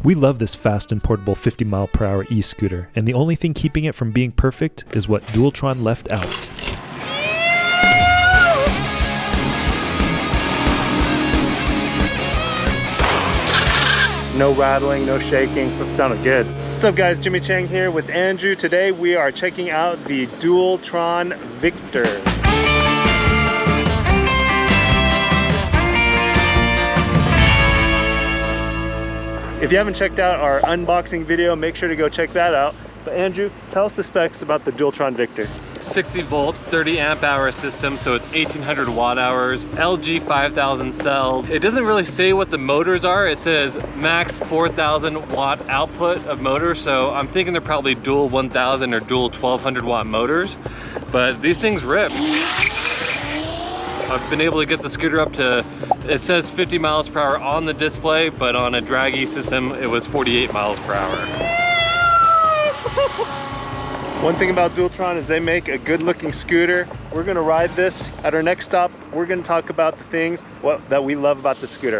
We love this fast and portable 50-mile-per-hour e-scooter, and the only thing keeping it from being perfect is what Dualtron left out. No rattling, no shaking. It sounded good. What's up guys, Jimmy Chang here with Andrew. Today we are checking out the Dualtron Victor. If you haven't checked out our unboxing video, make sure to go check that out. But Andrew, tell us the specs about the Dualtron Victor. 60 volt, 30 amp hour system, so it's 1800 watt hours, LG 5000 cells. It doesn't really say what the motors are. It says max 4000 watt output of motor, so I'm thinking they're probably dual 1000 or dual 1200 watt motors, but these things rip. I've been able to get the scooter up to, it says 50 miles per hour on the display, but on a draggy system, it was 48 miles per hour. One thing about Dualtron is they make a good looking scooter. We're gonna ride this. At our next stop, we're gonna talk about the things that we love about the scooter.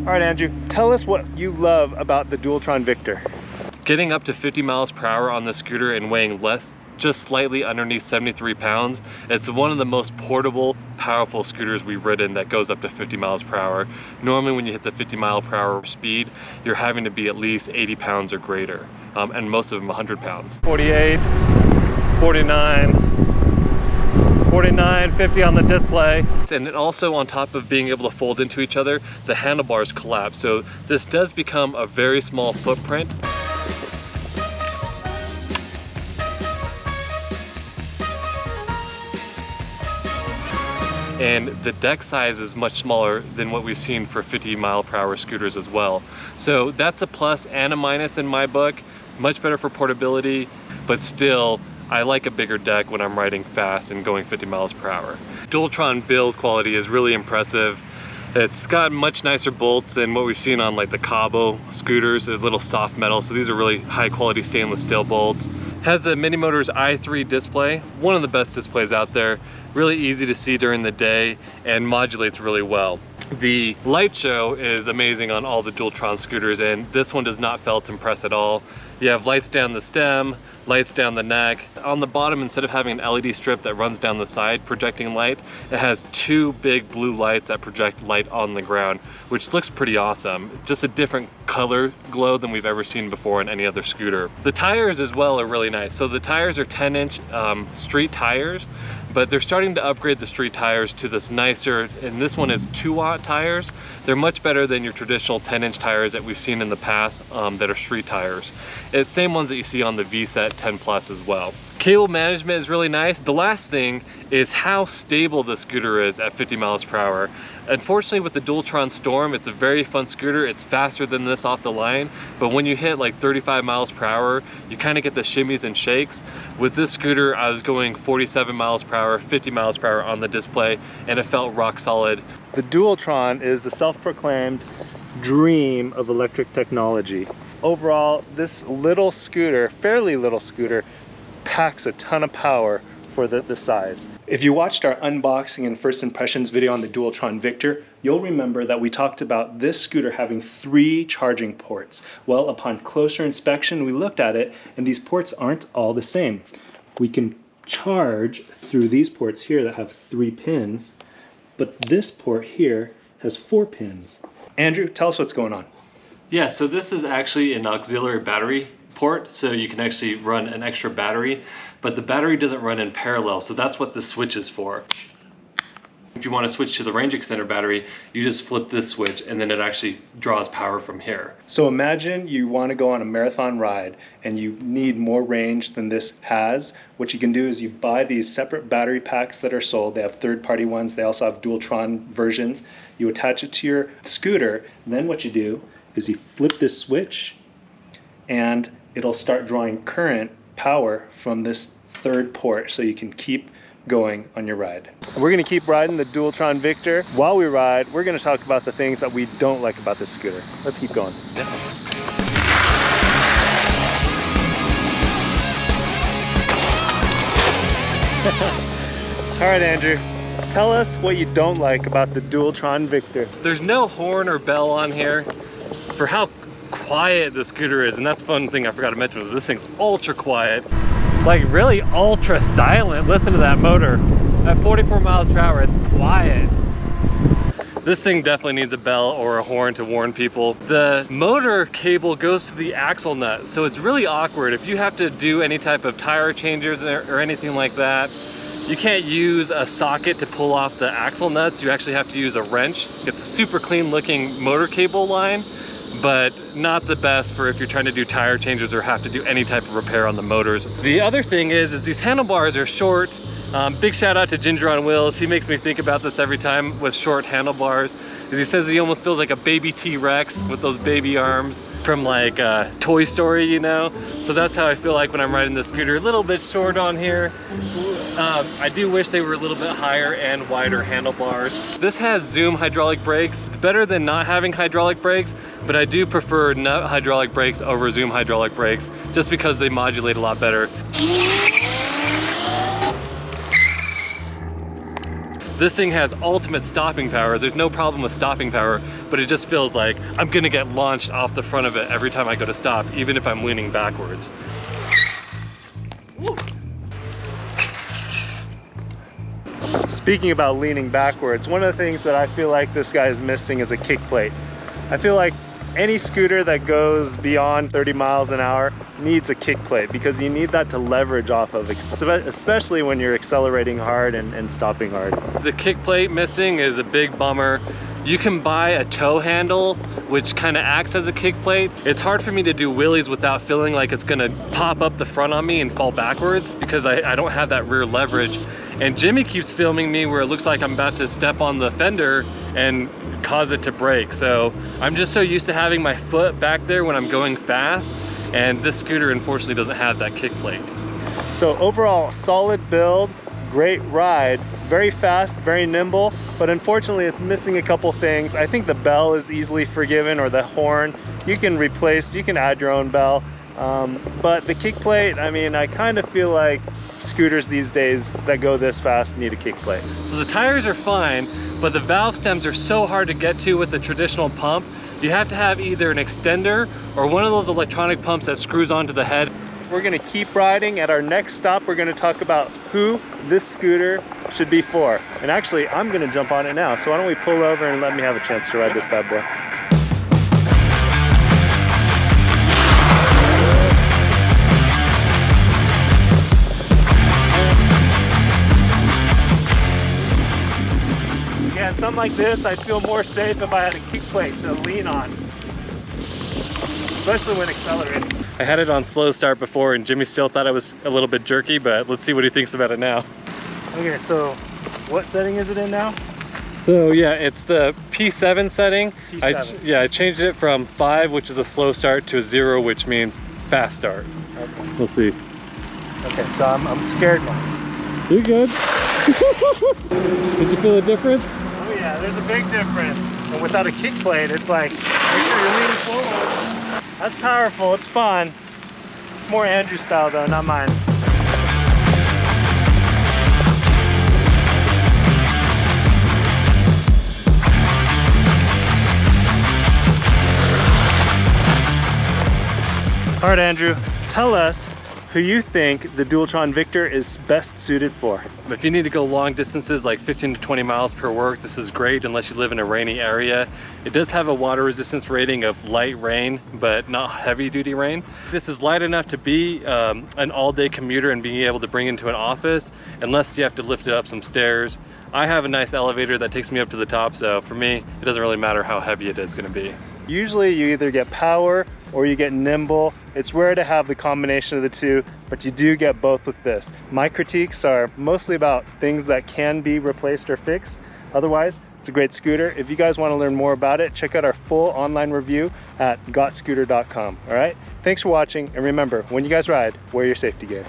All right, Andrew, tell us what you love about the Dualtron Victor. Getting up to 50 miles per hour on the scooter and weighing just slightly underneath 73 pounds. It's one of the most portable, powerful scooters we've ridden that goes up to 50 miles per hour. Normally when you hit the 50 mile per hour speed, you're having to be at least 80 pounds or greater, and most of them 100 pounds. 48, 49, 49, 50 on the display. And it also, on top of being able to fold into each other, the handlebars collapse. So this does become a very small footprint. And the deck size is much smaller than what we've seen for 50 mile per hour scooters as well. So that's a plus and a minus in my book. Much better for portability, but still, I like a bigger deck when I'm riding fast and going 50 miles per hour. Dualtron build quality is really impressive. It's got much nicer bolts than what we've seen on like the Cabo scooters. They're little soft metal, so these are really high quality stainless steel bolts. Has the Mini Motors i3 display, one of the best displays out there. Really easy to see during the day and modulates really well. The light show is amazing on all the Dualtron scooters, and this one does not felt impress at all. You have lights down the stem, lights down the neck. On the bottom, instead of having an LED strip that runs down the side projecting light, it has two big blue lights that project light on the ground, which looks pretty awesome. Just a different color glow than we've ever seen before in any other scooter. The tires as well are really nice. So the tires are 10-inch street tires, but they're starting to upgrade the street tires to this nicer, and this one is 2-watt tires. They're much better than your traditional 10-inch tires that we've seen in the past that are street tires. It's the same ones that you see on the VSET 10 Plus as well. Cable management is really nice. The last thing is how stable the scooter is at 50 miles per hour. Unfortunately, with the Dualtron Storm, it's a very fun scooter. It's faster than this off the line, but when you hit like 35 miles per hour, you kind of get the shimmies and shakes. With this scooter, I was going 47 miles per hour, 50 miles per hour on the display, and it felt rock solid. The Dualtron is the self-proclaimed dream of electric technology. Overall, this little scooter, fairly little scooter, packs a ton of power for the size. If you watched our unboxing and first impressions video on the Dualtron Victor, you'll remember that we talked about this scooter having 3 charging ports. Well, upon closer inspection, we looked at it, and these ports aren't all the same. We can charge through these ports here that have 3 pins, but this port here has 4 pins. Andrew, tell us what's going on. Yeah, so this is actually an auxiliary battery port, so you can actually run an extra battery, but the battery doesn't run in parallel, so that's what this switch is for. If you want to switch to the range extender battery, you just flip this switch and then it actually draws power from here. So imagine you want to go on a marathon ride and you need more range than this has. What you can do is you buy these separate battery packs that are sold. They have third-party ones. They also have Dualtron versions. You attach it to your scooter, and then what you do is you flip this switch and it'll start drawing current power from this third port, so you can keep going on your ride. We're gonna keep riding the Dualtron Victor. While we ride, we're gonna talk about the things that we don't like about this scooter. Let's keep going. Yeah. All right, Andrew, tell us what you don't like about the Dualtron Victor. There's no horn or bell on here for how quiet the scooter is, and that's one thing I forgot to mention was this thing's ultra quiet. It's like really ultra silent. Listen to that motor. At 44 miles per hour, it's quiet. This thing definitely needs a bell or a horn to warn people. The motor cable goes to the axle nut, so it's really awkward. If you have to do any type of tire changes or anything like that, you can't use a socket to pull off the axle nuts. You actually have to use a wrench. It's a super clean looking motor cable line, but not the best for if you're trying to do tire changes or have to do any type of repair on the motors. The other thing is these handlebars are short. Big shout out to Ginger on Wheels. He makes me think about this every time with short handlebars. He says he almost feels like a baby T-Rex with those baby arms from like Toy Story, you know? So that's how I feel like when I'm riding the scooter. A little bit short on here. I do wish they were a little bit higher and wider handlebars. This has Zoom hydraulic brakes. It's better than not having hydraulic brakes, but I do prefer nut hydraulic brakes over Zoom hydraulic brakes just because they modulate a lot better. This thing has ultimate stopping power. There's no problem with stopping power, but it just feels like I'm gonna get launched off the front of it every time I go to stop, even if I'm leaning backwards. Speaking about leaning backwards, one of the things that I feel like this guy is missing is a kick plate. I feel like any scooter that goes beyond 30 miles an hour needs a kick plate because you need that to leverage off of, especially when you're accelerating hard and stopping hard. The kick plate missing is a big bummer. You can buy a tow handle, which kind of acts as a kick plate. It's hard for me to do wheelies without feeling like it's gonna pop up the front on me and fall backwards because I don't have that rear leverage. And Jimmy keeps filming me where it looks like I'm about to step on the fender and cause it to break. So I'm just so used to having my foot back there when I'm going fast, and this scooter unfortunately doesn't have that kick plate. So overall, solid build, great ride, very fast, very nimble, but unfortunately it's missing a couple things. I think the bell is easily forgiven, or the horn. You can add your own bell. But the kick plate, I mean, I kind of feel like scooters these days that go this fast need a kick plate. So the tires are fine, but the valve stems are so hard to get to with the traditional pump. You have to have either an extender or one of those electronic pumps that screws onto the head. We're gonna keep riding. At our next stop, we're gonna talk about who this scooter should be for. And actually, I'm gonna jump on it now. So why don't we pull over and let me have a chance to ride this bad boy. Yeah, something like this, I'd feel more safe if I had a kick plate to lean on, especially when accelerating. I had it on slow start before and Jimmy still thought it was a little bit jerky, but let's see what he thinks about it now. Okay, so what setting is it in now? So yeah, it's the P7 setting. P7. I changed it from 5, which is a slow start, to a 0, which means fast start. Okay. We'll see. Okay, so I'm scared now. You're good. Did you feel a difference? Oh yeah, there's a big difference. And without a kick plate, it's like, make sure you're leaning forward. That's powerful, it's fun. It's more Andrew style though, not mine. All right, Andrew, tell us who you think the Dualtron Victor is best suited for. If you need to go long distances like 15 to 20 miles per work, this is great unless you live in a rainy area. It does have a water resistance rating of light rain, but not heavy duty rain. This is light enough to be an all-day commuter and being able to bring into an office, unless you have to lift it up some stairs. I have a nice elevator that takes me up to the top, so for me, it doesn't really matter how heavy it is gonna be. Usually you either get power or you get nimble. It's rare to have the combination of the two, but you do get both with this. My critiques are mostly about things that can be replaced or fixed. Otherwise, it's a great scooter. If you guys want to learn more about it, check out our full online review at gotscooter.com. All right? Thanks for watching, and remember, when you guys ride, wear your safety gear.